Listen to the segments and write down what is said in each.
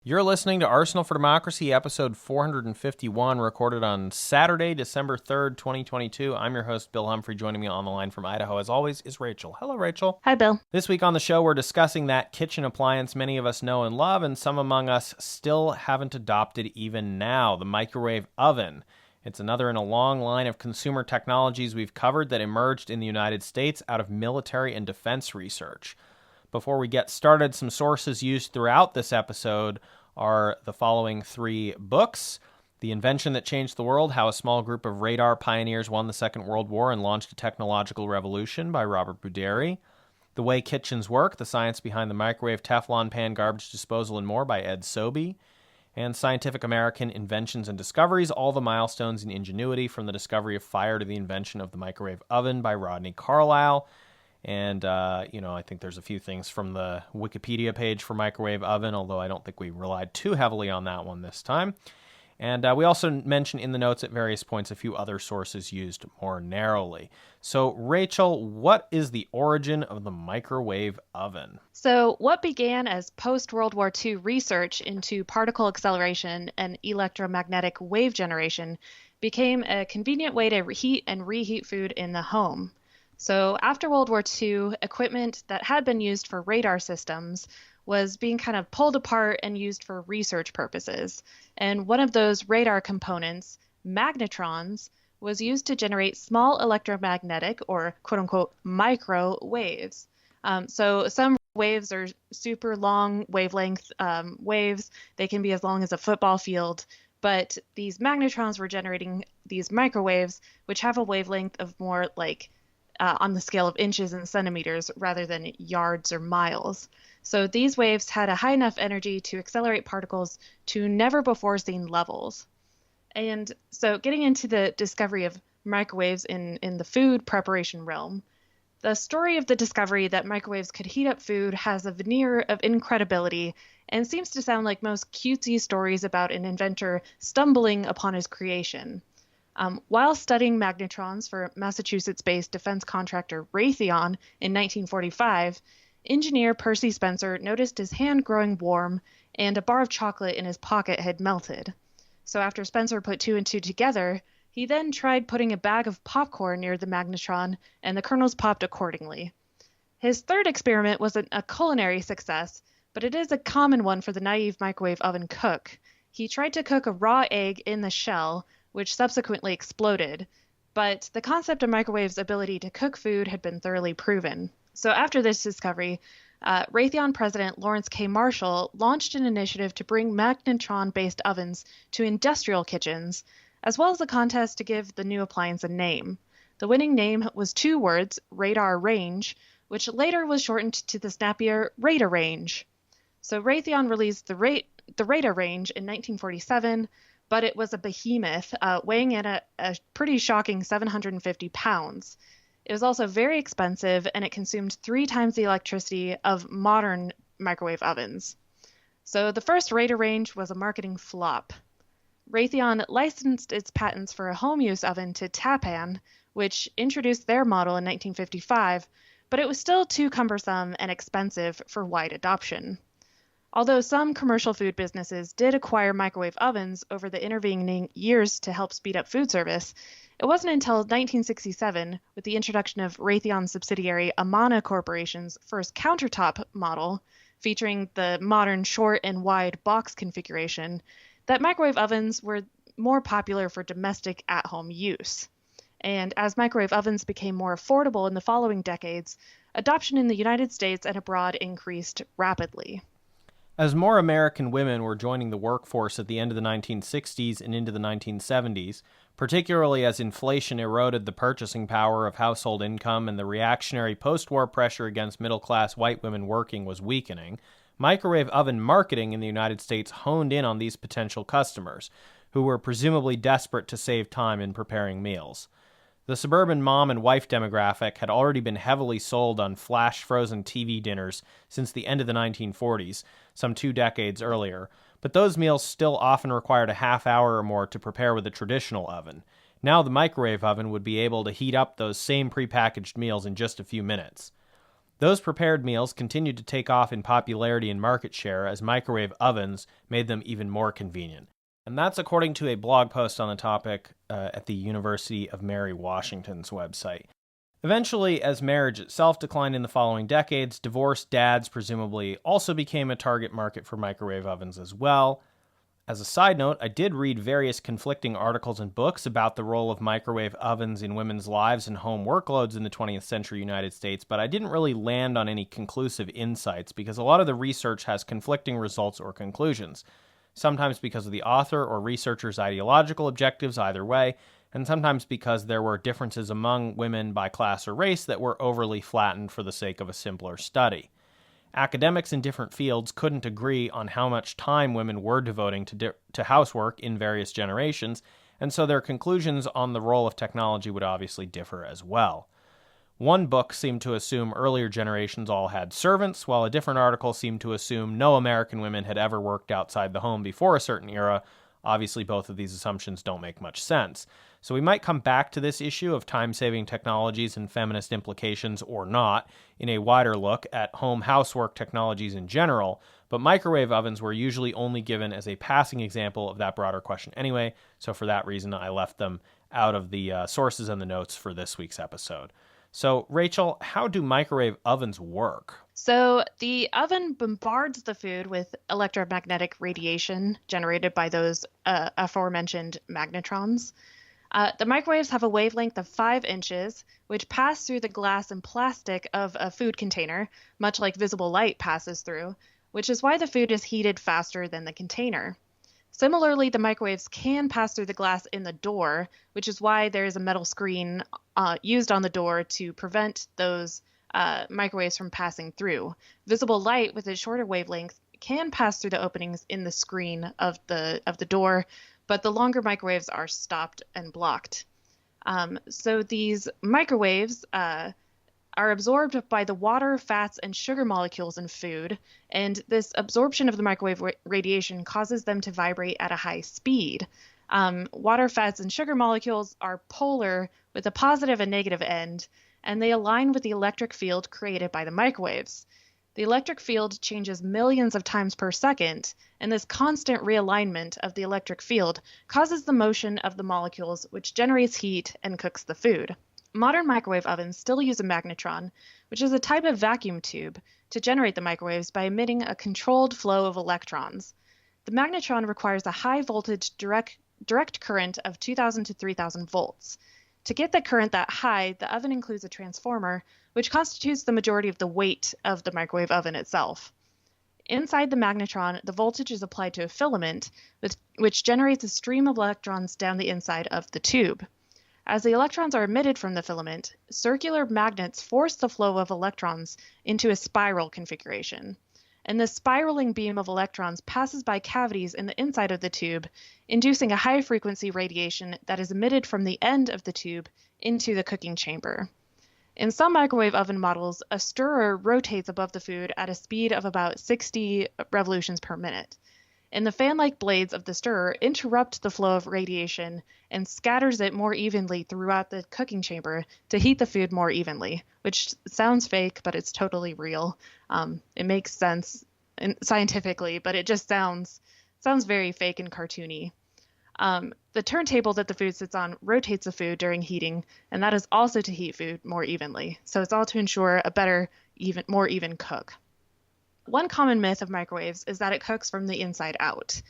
You're listening to Arsenal for Democracy, episode 451, recorded on Saturday, December 3rd, 2022. I'm your host, Bill Humphrey. Joining me on the line from Idaho, as always, is Rachel. Hello, Rachel. Hi, Bill. This week on the show, we're discussing that kitchen appliance many of us know and love, and some among us still haven't adopted even now, the microwave oven. It's another in a long line of consumer technologies we've covered that emerged in the United States out of military and defense research. Before we get started, some sources used throughout this episode are the following three books: The Invention That Changed the World, How a Small Group of Radar Pioneers Won the Second World War and Launched a Technological Revolution by Robert Buderi; The Way Kitchens Work, The Science Behind the Microwave, Teflon Pan, Garbage Disposal, and More by Ed Sobey; and Scientific American Inventions and Discoveries, All the Milestones in Ingenuity from the Discovery of Fire to the Invention of the Microwave Oven by Rodney Carlisle. And, I think there's a few things from the Wikipedia page for microwave oven, although I don't think we relied too heavily on that one this time. And we also mention in the notes at various points a few other sources used more narrowly. So, Rachel, what is the origin of the microwave oven? So, what began as post-World War II research into particle acceleration and electromagnetic wave generation became a convenient way to heat and reheat food in the home. So after World War II, equipment that had been used for radar systems was being kind of pulled apart and used for research purposes. And one of those radar components, magnetrons, was used to generate small electromagnetic, or quote-unquote microwaves. So some waves are super long wavelength waves. They can be as long as a football field. But these magnetrons were generating these microwaves, which have a wavelength of more like on the scale of inches and centimeters rather than yards or miles. So these waves had a high enough energy to accelerate particles to never before seen levels. And so getting into the discovery of microwaves in the food preparation realm, the story of the discovery that microwaves could heat up food has a veneer of incredibility and seems to sound like most cutesy stories about an inventor stumbling upon his creation. While studying magnetrons for Massachusetts-based defense contractor Raytheon in 1945, engineer Percy Spencer noticed his hand growing warm and a bar of chocolate in his pocket had melted. So after Spencer put two and two together, he then tried putting a bag of popcorn near the magnetron, and the kernels popped accordingly. His third experiment wasn't a culinary success, but it is a common one for the naive microwave oven cook. He tried to cook a raw egg in the shell, which subsequently exploded, but the concept of microwave's ability to cook food had been thoroughly proven. So after this discovery, Raytheon President Lawrence K. Marshall launched an initiative to bring magnetron-based ovens to industrial kitchens, as well as a contest to give the new appliance a name. The winning name was two words, radar range, which later was shortened to the snappier radar range. So Raytheon released the radar range in 1947, but it was a behemoth, weighing in a pretty shocking 750 pounds. It was also very expensive, and it consumed 3 times the electricity of modern microwave ovens. So the first radar range was a marketing flop. Raytheon licensed its patents for a home-use oven to Tappan, which introduced their model in 1955, but it was still too cumbersome and expensive for wide adoption. Although some commercial food businesses did acquire microwave ovens over the intervening years to help speed up food service, it wasn't until 1967, with the introduction of Raytheon subsidiary Amana Corporation's first countertop model, featuring the modern short and wide box configuration, that microwave ovens were more popular for domestic at-home use. And as microwave ovens became more affordable in the following decades, adoption in the United States and abroad increased rapidly. As more American women were joining the workforce at the end of the 1960s and into the 1970s, particularly as inflation eroded the purchasing power of household income and the reactionary post-war pressure against middle-class white women working was weakening, microwave oven marketing in the United States honed in on these potential customers, who were presumably desperate to save time in preparing meals. The suburban mom and wife demographic had already been heavily sold on flash-frozen TV dinners since the end of the 1940s, some 2 decades earlier, but those meals still often required a half hour or more to prepare with a traditional oven. Now the microwave oven would be able to heat up those same prepackaged meals in just a few minutes. Those prepared meals continued to take off in popularity and market share as microwave ovens made them even more convenient. And that's according to a blog post on the topic at the University of Mary Washington's website. Eventually, as marriage itself declined in the following decades, divorced dads presumably also became a target market for microwave ovens as well. As a side note, I did read various conflicting articles and books about the role of microwave ovens in women's lives and home workloads in the 20th century United States, but I didn't really land on any conclusive insights because a lot of the research has conflicting results or conclusions, sometimes because of the author or researcher's ideological objectives either way, and sometimes because there were differences among women by class or race that were overly flattened for the sake of a simpler study. Academics in different fields couldn't agree on how much time women were devoting to housework in various generations, and so their conclusions on the role of technology would obviously differ as well. One book seemed to assume earlier generations all had servants, while a different article seemed to assume no American women had ever worked outside the home before a certain era. Obviously, both of these assumptions don't make much sense. So we might come back to this issue of time-saving technologies and feminist implications or not in a wider look at home housework technologies in general, but microwave ovens were usually only given as a passing example of that broader question anyway, so for that reason I left them out of the sources and the notes for this week's episode. So, Rachel, how do microwave ovens work? So the oven bombards the food with electromagnetic radiation generated by those aforementioned magnetrons. The microwaves have a wavelength of 5 inches, which pass through the glass and plastic of a food container, much like visible light passes through, which is why the food is heated faster than the container. Similarly, the microwaves can pass through the glass in the door, which is why there is a metal screen used on the door to prevent those microwaves from passing through. Visible light with a shorter wavelength can pass through the openings in the screen of the door, but the longer microwaves are stopped and blocked. So these microwaves are absorbed by the water, fats, and sugar molecules in food, and this absorption of the microwave radiation causes them to vibrate at a high speed. Water, fats, and sugar molecules are polar with a positive and negative end, and they align with the electric field created by the microwaves. The electric field changes millions of times per second, and this constant realignment of the electric field causes the motion of the molecules, which generates heat and cooks the food. Modern microwave ovens still use a magnetron, which is a type of vacuum tube, to generate the microwaves by emitting a controlled flow of electrons. The magnetron requires a high voltage direct current of 2,000 to 3,000 volts. To get the current that high, the oven includes a transformer, which constitutes the majority of the weight of the microwave oven itself. Inside the magnetron, the voltage is applied to a filament, which generates a stream of electrons down the inside of the tube. As the electrons are emitted from the filament, circular magnets force the flow of electrons into a spiral configuration. And this spiraling beam of electrons passes by cavities in the inside of the tube, inducing a high-frequency radiation that is emitted from the end of the tube into the cooking chamber. In some microwave oven models, a stirrer rotates above the food at a speed of about 60 revolutions per minute. And the fan-like blades of the stirrer interrupt the flow of radiation and scatters it more evenly throughout the cooking chamber to heat the food more evenly, which sounds fake, but it's totally real. It makes sense scientifically, but it just sounds very fake and cartoony. The turntable that the food sits on rotates the food during heating, and that is also to heat food more evenly. So it's all to ensure a better, more even cook. One common myth of microwaves is that it cooks from the inside out.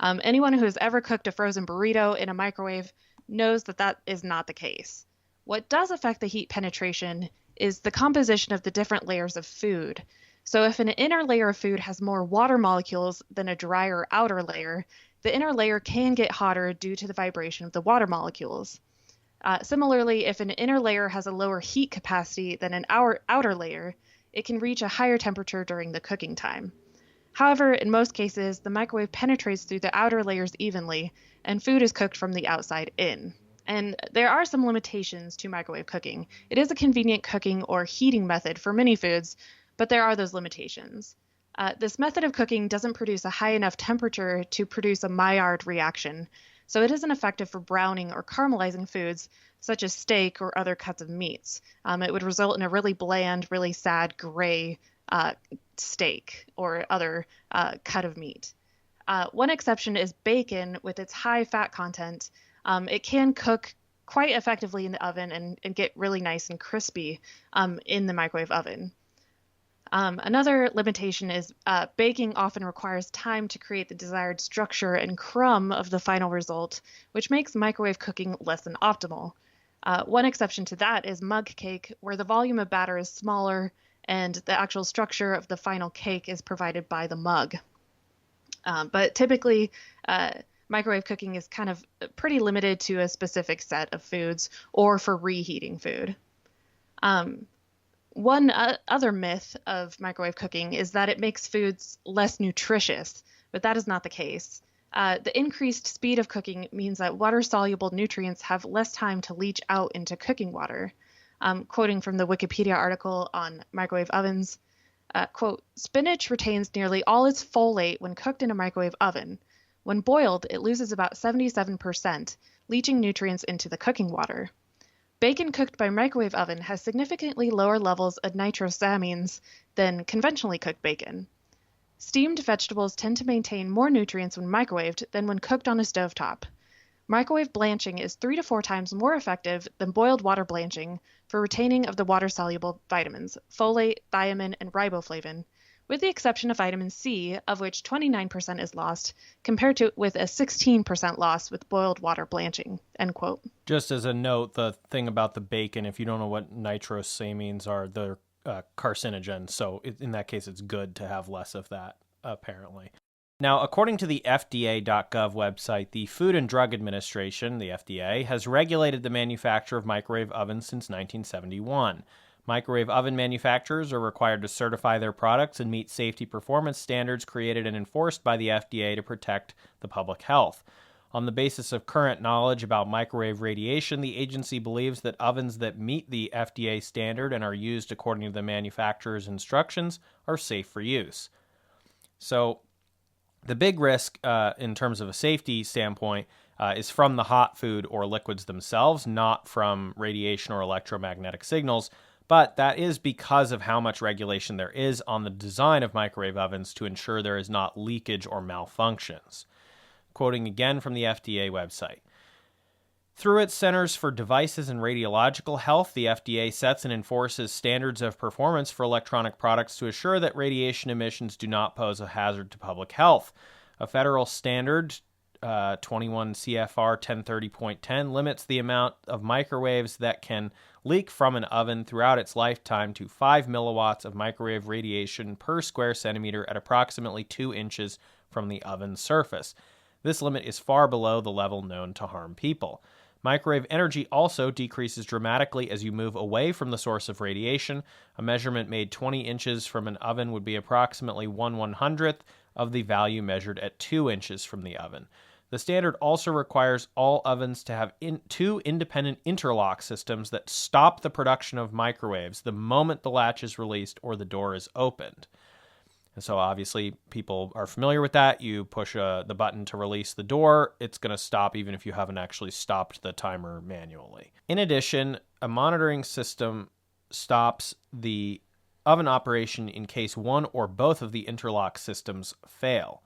Anyone who has ever cooked a frozen burrito in a microwave knows that that is not the case. What does affect the heat penetration is the composition of the different layers of food. So if an inner layer of food has more water molecules than a drier outer layer, the inner layer can get hotter due to the vibration of the water molecules. Similarly, if an inner layer has a lower heat capacity than an outer layer, it can reach a higher temperature during the cooking time. However, in most cases, the microwave penetrates through the outer layers evenly, and food is cooked from the outside in. And there are some limitations to microwave cooking. It is a convenient cooking or heating method for many foods, but there are those limitations. This method of cooking doesn't produce a high enough temperature to produce a Maillard reaction. so it isn't effective for browning or caramelizing foods such as steak or other cuts of meats. It would result in a really bland, really sad gray steak or other cut of meat. One exception is bacon with its high fat content. It can cook quite effectively in the oven and get really nice and crispy in the microwave oven. Another limitation is baking often requires time to create the desired structure and crumb of the final result, which makes microwave cooking less than optimal. One exception to that is mug cake, where the volume of batter is smaller and the actual structure of the final cake is provided by the mug. But typically, microwave cooking is kind of pretty limited to a specific set of foods or for reheating food. One other myth of microwave cooking is that it makes foods less nutritious, but that is not the case. The increased speed of cooking means that water-soluble nutrients have less time to leach out into cooking water. Quoting from the Wikipedia article on microwave ovens, quote, "Spinach retains nearly all its folate when cooked in a microwave oven. When boiled, it loses about 77%, leaching nutrients into the cooking water. Bacon cooked by microwave oven has significantly lower levels of nitrosamines than conventionally cooked bacon. Steamed vegetables tend to maintain more nutrients when microwaved than when cooked on a stovetop. Microwave blanching is 3 to 4 times more effective than boiled water blanching for retaining of the water-soluble vitamins, folate, thiamine, and riboflavin, with the exception of vitamin C, of which 29% is lost, compared to with a 16% loss with boiled water blanching," end quote. Just as a note, the thing about the bacon, if you don't know what nitrosamines are, they're carcinogen. So in that case, it's good to have less of that, apparently. Now, according to the FDA.gov website, the Food and Drug Administration, the FDA, has regulated the manufacture of microwave ovens since 1971. Microwave oven manufacturers are required to certify their products and meet safety performance standards created and enforced by the FDA to protect the public health. On the basis of current knowledge about microwave radiation, the agency believes that ovens that meet the FDA standard and are used according to the manufacturer's instructions are safe for use. So, the big risk in terms of a safety standpoint is from the hot food or liquids themselves, not from radiation or electromagnetic signals. But that is because of how much regulation there is on the design of microwave ovens to ensure there is not leakage or malfunctions. Quoting again from the FDA website. Through its Centers for Devices and Radiological Health, the FDA sets and enforces standards of performance for electronic products to assure that radiation emissions do not pose a hazard to public health. A federal standard, 21 CFR 1030.10, limits the amount of microwaves that can leak from an oven throughout its lifetime to 5 milliwatts of microwave radiation per square centimeter at approximately 2 inches from the oven's surface. This limit is far below the level known to harm people. Microwave energy also decreases dramatically as you move away from the source of radiation. A measurement made 20 inches from an oven would be approximately 1/100th of the value measured at 2 inches from the oven. The standard also requires all ovens to have 2 independent interlock systems that stop the production of microwaves the moment the latch is released or the door is opened. And so obviously people are familiar with that. You push the button to release the door, it's going to stop even if you haven't actually stopped the timer manually. In addition, a monitoring system stops the oven operation in case one or both of the interlock systems fail.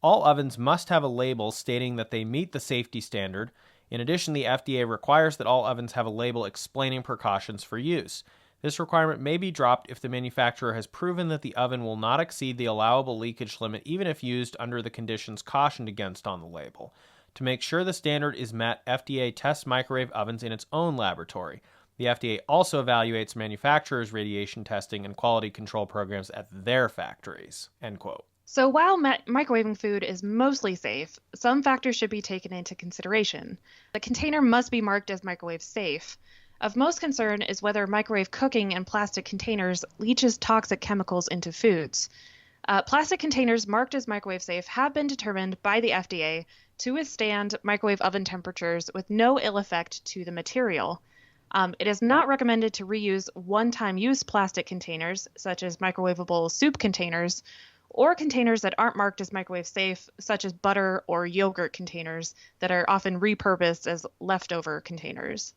All ovens must have a label stating that they meet the safety standard. In addition, the FDA requires that all ovens have a label explaining precautions for use. This requirement may be dropped if the manufacturer has proven that the oven will not exceed the allowable leakage limit even if used under the conditions cautioned against on the label. To make sure the standard is met, FDA tests microwave ovens in its own laboratory. The FDA also evaluates manufacturers' radiation testing and quality control programs at their factories. End quote. So while microwaving food is mostly safe, some factors should be taken into consideration. The container must be marked as microwave safe. Of most concern is whether microwave cooking in plastic containers leaches toxic chemicals into foods. Plastic containers marked as microwave safe have been determined by the FDA to withstand microwave oven temperatures with no ill effect to the material. It is not recommended to reuse one-time use plastic containers, such as microwavable soup containers, or containers that aren't marked as microwave safe, such as butter or yogurt containers that are often repurposed as leftover containers.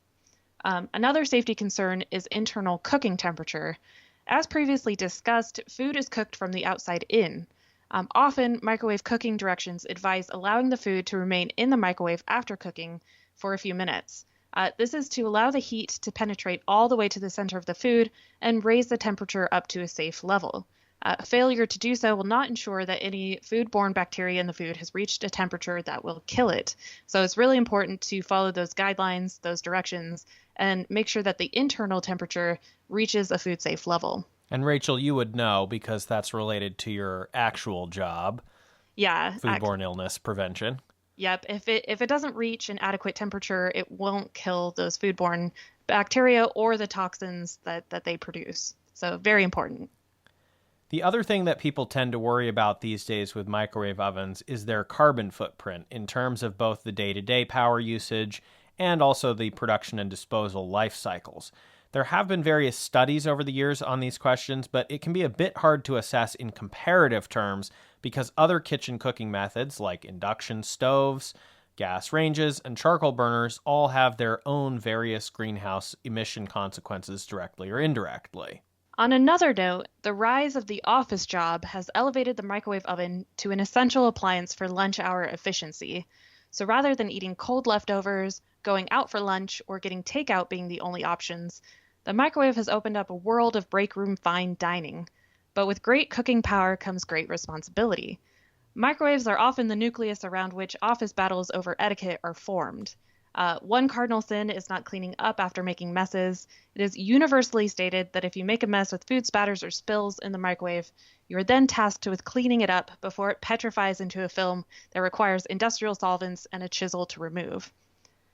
Another safety concern is internal cooking temperature. As previously discussed, food is cooked from the outside in. Often, microwave cooking directions advise allowing the food to remain in the microwave after cooking for a few minutes. This is to allow the heat to penetrate all the way to the center of the food and raise the temperature up to a safe level. Failure to do so will not ensure that any foodborne bacteria in the food has reached a temperature that will kill it. So it's really important to follow those guidelines, those directions, and make sure that the internal temperature reaches a food safe level. And Rachel, you would know because that's related to your actual job. Yeah. Foodborne illness prevention. Yep. If it doesn't reach an adequate temperature, it won't kill those foodborne bacteria or the toxins that they produce. So very important. The other thing that people tend to worry about these days with microwave ovens is their carbon footprint in terms of both the day-to-day power usage and also the production and disposal life cycles. There have been various studies over the years on these questions, but it can be a bit hard to assess in comparative terms because other kitchen cooking methods like induction stoves, gas ranges, and charcoal burners all have their own various greenhouse emission consequences directly or indirectly. On another note, the rise of the office job has elevated the microwave oven to an essential appliance for lunch hour efficiency. So rather than eating cold leftovers, going out for lunch, or getting takeout being the only options, the microwave has opened up a world of break room fine dining. But with great cooking power comes great responsibility. Microwaves are often the nucleus around which office battles over etiquette are formed. One cardinal sin is not cleaning up after making messes. It is universally stated that if you make a mess with food spatters or spills in the microwave, you are then tasked with cleaning it up before it petrifies into a film that requires industrial solvents and a chisel to remove.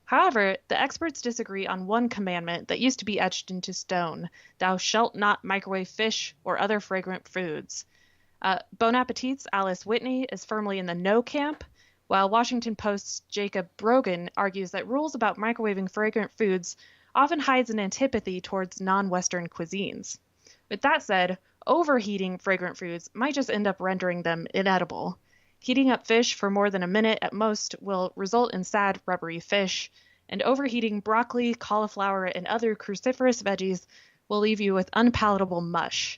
However, the experts disagree on one commandment that used to be etched into stone: thou shalt not microwave fish or other fragrant foods. Bon Appetit's Alice Whitney is firmly in the no camp, while Washington Post's Jacob Brogan argues that rules about microwaving fragrant foods often hides an antipathy towards non-Western cuisines. With that said, overheating fragrant foods might just end up rendering them inedible. Heating up fish for more than a minute at most will result in sad, rubbery fish, and overheating broccoli, cauliflower, and other cruciferous veggies will leave you with unpalatable mush.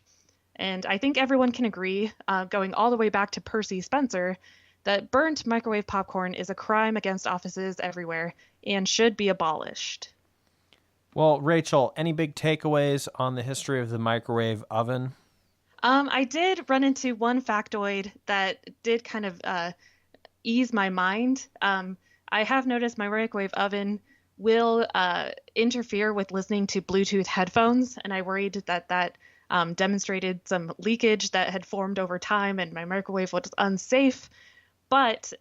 And I think everyone can agree, going all the way back to Percy Spencer, that burnt microwave popcorn is a crime against offices everywhere and should be abolished. Well, Rachel, any big takeaways on the history of the microwave oven? I did run into one factoid that did kind of ease my mind. I have noticed my microwave oven will interfere with listening to Bluetooth headphones, and I worried that demonstrated some leakage that had formed over time and my microwave was unsafe. But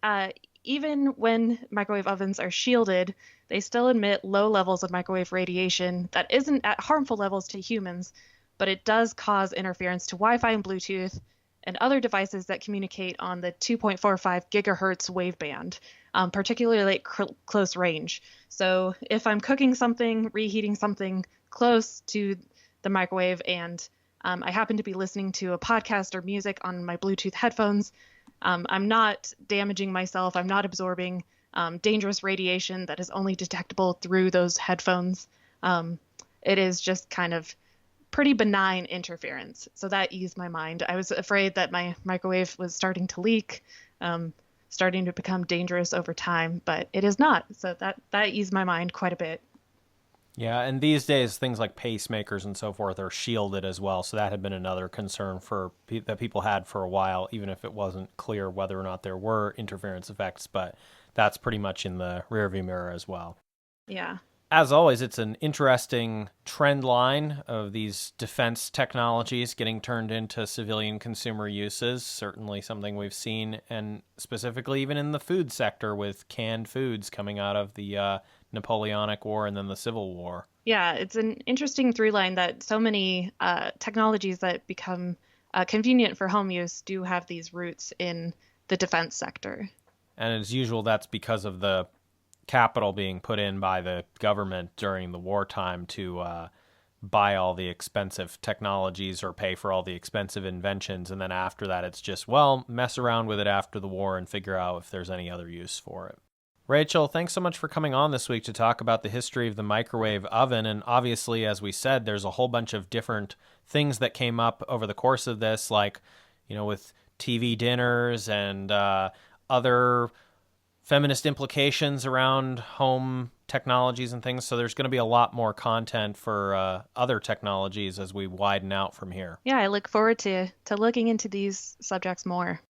even when microwave ovens are shielded, they still emit low levels of microwave radiation that isn't at harmful levels to humans, but it does cause interference to Wi-Fi and Bluetooth and other devices that communicate on the 2.45 gigahertz waveband, particularly at close range. So if I'm cooking something, reheating something close to the microwave, and I happen to be listening to a podcast or music on my Bluetooth headphones, I'm not damaging myself. I'm not absorbing dangerous radiation that is only detectable through those headphones. It is just kind of pretty benign interference. So that eased my mind. I was afraid that my microwave was starting to leak, starting to become dangerous over time, but it is not. So that eased my mind quite a bit. Yeah, and these days things like pacemakers and so forth are shielded as well. So that had been another concern that people had for a while, even if it wasn't clear whether or not there were interference effects. But that's pretty much in the rearview mirror as well. Yeah. As always, it's an interesting trend line of these defense technologies getting turned into civilian consumer uses. Certainly something we've seen, and specifically even in the food sector with canned foods coming out of the Napoleonic War and then the Civil War. Yeah, it's an interesting through line that so many technologies that become convenient for home use do have these roots in the defense sector. And as usual, that's because of the capital being put in by the government during the wartime to buy all the expensive technologies or pay for all the expensive inventions. And then after that, it's just, well, mess around with it after the war and figure out if there's any other use for it. Rachel, thanks so much for coming on this week to talk about the history of the microwave oven. And obviously, as we said, there's a whole bunch of different things that came up over the course of this, like, with TV dinners and other feminist implications around home technologies and things. So there's going to be a lot more content for other technologies as we widen out from here. Yeah, I look forward to looking into these subjects more.